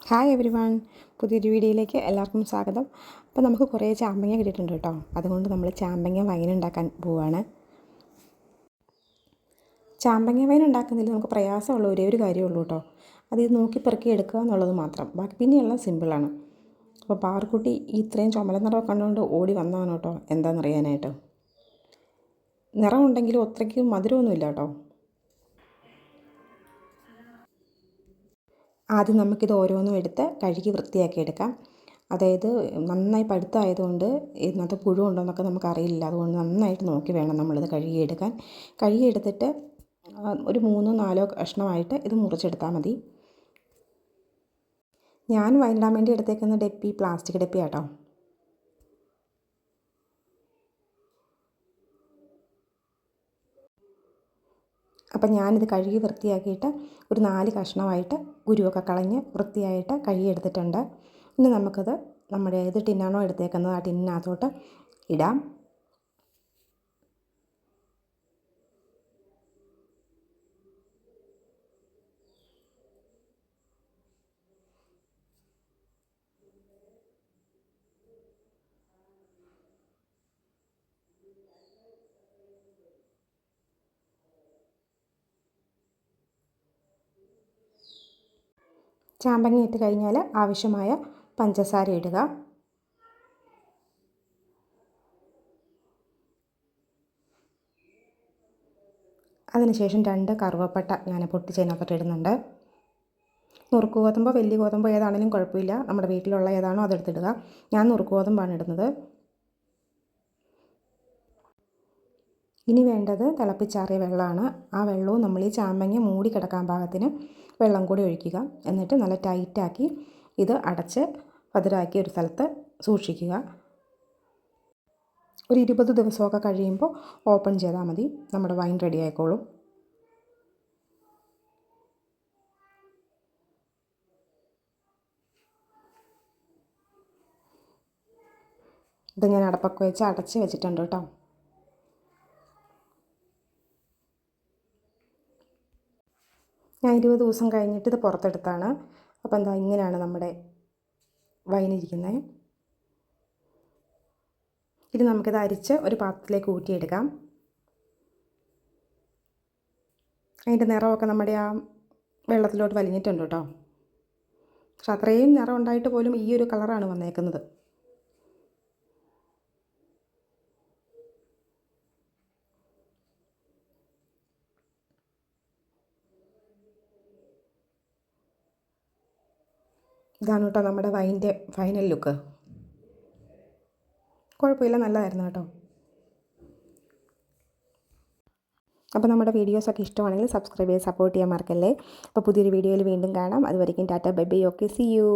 Hi every one, പുതിയൊരു വീഡിയോയിലേക്ക് എല്ലാവർക്കും സ്വാഗതം. അപ്പോൾ നമുക്ക് കുറേ ചാമ്പങ്ങ കിട്ടിയിട്ടുണ്ട് കേട്ടോ. അതുകൊണ്ട് നമ്മൾ ചാമ്പങ്ങ വൈൻ ഉണ്ടാക്കാൻ പോവുകയാണ്. ചാമ്പങ്ങ വൈൻ ഉണ്ടാക്കുന്നതിൽ നമുക്ക് പ്രയാസമുള്ള ഒരേ ഒരു കാര്യമുള്ളൂ കേട്ടോ. അത് ഇത് നോക്കി പെറുക്കി എടുക്കുക എന്നുള്ളത് മാത്രം. ബാക്കി പിന്നെയെല്ലാം സിമ്പിളാണ്. അപ്പോൾ പാറുക്കുട്ടി ഇത്രയും ചുമല നിറമൊക്കെ കണ്ടുകൊണ്ട് ഓടി വന്നതാണ് കേട്ടോ എന്താണെന്നറിയാനായിട്ട്. നിറമുണ്ടെങ്കിലും അത്രയ്ക്ക് മധുരമൊന്നുമില്ല കേട്ടോ. ആദ്യം നമുക്കിത് ഓരോന്നും എടുത്ത് കഴുകി വൃത്തിയാക്കി എടുക്കാം. അതായത് നന്നായി പഴുത്തായതുകൊണ്ട് ഇതിനകത്ത് പുഴു ഉണ്ടോയെന്നൊക്കെ നമുക്കറിയില്ല. അതുകൊണ്ട് നന്നായിട്ട് നോക്കി വേണം നമ്മളിത് കഴുകിയെടുക്കാൻ. കഴുകിയെടുത്തിട്ട് ഒരു 3-4 കഷ്ണമായിട്ട് ഇത് മുറിച്ചെടുത്താൽ മതി. ഞാൻ വൈനിടാൻ വേണ്ടി എടുത്തേക്കുന്ന ഡപ്പി പ്ലാസ്റ്റിക് ഡപ്പിയാട്ടോ. അപ്പം ഞാനിത് കഴുകി വൃത്തിയാക്കിയിട്ട് ഒരു 4 കഷ്ണമായിട്ട് കുരുവൊക്കെ കളഞ്ഞ് വൃത്തിയായിട്ട് കഴുകിയെടുത്തിട്ടുണ്ട്. ഇനി നമുക്കത് നമ്മുടെ ഏത് ടിന്നാണോ എടുത്തേക്കുന്നത് ആ ടിന്നിനകത്തോട്ട് ഇടാം. ചാമ്പങ്ങ ഇട്ട് കഴിഞ്ഞാൽ ആവശ്യമായ പഞ്ചസാര ഇടുക. അതിനുശേഷം 2 കറുവപ്പട്ട ഞാൻ പൊട്ടിച്ചതിനകത്തോട്ട് ഇടുന്നുണ്ട്. നുറുക്ക് ഗോതമ്പോ വലിയ ഗോതമ്പോ ഏതാണെങ്കിലും കുഴപ്പമില്ല. നമ്മുടെ വീട്ടിലുള്ള ഏതാണോ അതെടുത്തിടുക. ഞാൻ നുറുക്ക് ഗോതമ്പാണ് ഇടുന്നത്. ഇനി വേണ്ടത് തിളപ്പിച്ചാറിയ വെള്ളമാണ്. ആ വെള്ളവും നമ്മൾ ഈ ചാമ്പങ്ങ മൂടി കിടക്കാൻ പാകത്തിന് വെള്ളം കൂടി ഒഴിക്കുക. എന്നിട്ട് നല്ല ടൈറ്റാക്കി ഇത് അടച്ച് പതിരാക്കി ഒരു സ്ഥലത്ത് സൂക്ഷിക്കുക. ഒരു 20 ദിവസമൊക്കെ കഴിയുമ്പോൾ ഓപ്പൺ ചെയ്താൽ മതി. നമ്മുടെ വൈൻ റെഡി ആയിക്കോളും. ഇത് ഞാൻ അടപ്പൊക്കെ വെച്ച് അടച്ച് വെച്ചിട്ടുണ്ട് കേട്ടോ. ഞാൻ 20 ദിവസം കഴിഞ്ഞിട്ട് ഇത് പുറത്തെടുത്താണ്. അപ്പോൾ എന്താ ഇങ്ങനെയാണ് നമ്മുടെ വൈനിരിക്കുന്നത്. ഇനി നമുക്കിത് അരിച്ച് ഒരു പാത്രത്തിലേക്ക് ഊറ്റിയെടുക്കാം. അതിൻ്റെ നിറമൊക്കെ നമ്മുടെ ആ വെള്ളത്തിലോട്ട് വലിഞ്ഞിട്ടുണ്ട് കേട്ടോ. പക്ഷെ അത്രയും നിറം ഉണ്ടായിട്ട് പോലും ഈ ഒരു കളറാണ് വന്നേക്കുന്നത്. ഇതാണ് കേട്ടോ നമ്മുടെ വൈൻ്റെ ഫൈനൽ ലുക്ക്. കുഴപ്പമില്ല, നല്ലതായിരുന്നു കേട്ടോ. അപ്പോൾ നമ്മുടെ വീഡിയോസൊക്കെ ഇഷ്ടമാണെങ്കിൽ സബ്സ്ക്രൈബ് ചെയ്ത് സപ്പോർട്ട് ചെയ്യാൻ മറക്കല്ലേ. അപ്പോൾ പുതിയൊരു വീഡിയോയിൽ വീണ്ടും കാണാം. അതുവരെയും tata bye bye. Okay, see U.